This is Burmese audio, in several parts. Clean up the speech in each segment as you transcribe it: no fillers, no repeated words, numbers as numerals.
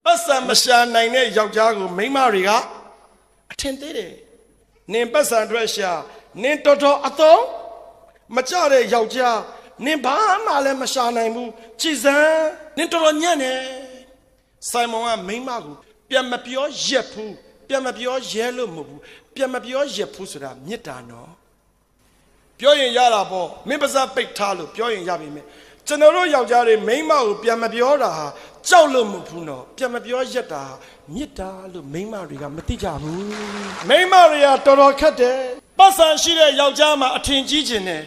ပတ်စံမရှာနိုင်တဲ့ယောက်ျားကိုမိန်းမတွေကအထင်သေးတယ်နင်ပတ်စံအတွက်ရှာနင်တော်တော်အသုံးမကြတဲ့ယောက်ျားနင်ဘာမှလည်းမရှာနိုင်ဘူးကြည်စမ်းနင်တော်တော်ညံ့နေဆိုင်မွန်ကမိန်းမကိုပြန်မပြောရက်ဘူးပြန်မပြောရဲလို့မဟုတ်ဘူးပြန်မပြောရက်ဘူးဆိုတာမေတ္တာနော်ပြောရင်ရတာပေါ့မင်းပါးစပ်ပိတ်ထားလို့ပြောရင်ရပြီမယ်ကျွန်တော်တို့ယောက်ျားတွေမိန်းမကိုပြန်မပြောတာဟာကြောက်လို့မဟုတ်ဘူးနော်ပြန်မပြောရက်တာမေတ္တာလို့မိန်းမတွေကမသိကြဘူးမိန်းမတွေကတော်တော်ခက်တယ်ပတ်စံရှိတဲ့ယောက်ျားမှာအထင်ကြီးခြင်းနဲ့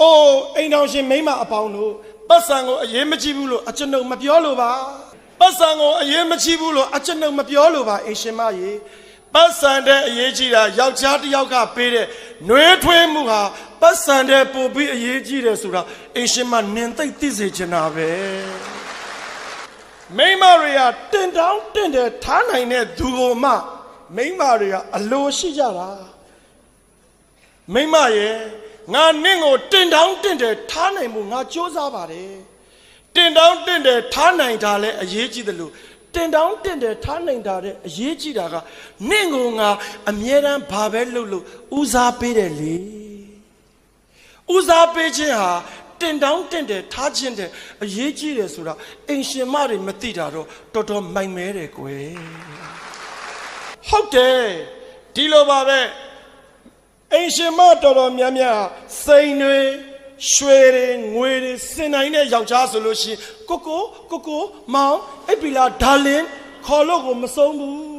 အိုးအိမ်တော်ရှင်မိန်းမအပေါင်းတို့ပတ်စံကိုအရေးမကြီးဘူးလို့အကျွန်ုပ်မပြောလို့ပါပတ်စံကိုအရေးမကြီးဘူးလို့အကျွန်ုပ်မပြောလို့ပါအရှင်မရေပတ်စံတဲ့အရေးကြီးတာယောက်ျားတစ်ယောက်ကပေးတဲ့နှွေးထွေးမှုဟာပတ်စံတဲ့ပို့ပြီးအရေးကြီးတယ်ဆိုတာအရှင်မနင်သိသိစေချင်တာပဲမိန်းမတွေကတင်တောင်းတင်တယ်ထားနိုင်တဲ့သူကိုမှမိန်းမတွေကအလိုရှိကြတာမိန်းမရဲ့ငါနင့်ကိုတင်တောင်းတင်တယ်ထားနိုင်မှုငါစ조사ပါတယ်တင်တောင်းတင်တယ်ထားနိုင်တာလဲအရေးကြီးတယ်လို့တင်တောင်းတင်တယ်ထားနိုင်တာတဲ့အရေးကြီးတာကနင့်ကိုငါအမြဲတမ်းဘာပဲလုပ်လို့ဦးစားပေးတယ်လေဦးစားပေးခြင်းဟာတင်တောင်းတင်တယ်ထားခြင်းတဲ့အရေးကြီးတယ်ဆိုတာအင်ရှင်မတွေမသိတာတော့တော်တော်မိုက်မဲတယ်ကွယ်ဟုတ်တယ်ဒီလိုပါပဲအင်ရှင်မတော်တော်များများစိန်တွေရွှေတွေငွေတွေစင်နိုင်တဲ့ယောက်ျားဆိုလို့ရှိရင်ကိုမောင်အိပ်ပြီလားဒါလင်းခေါ်လို့ကိုမဆုံးဘူး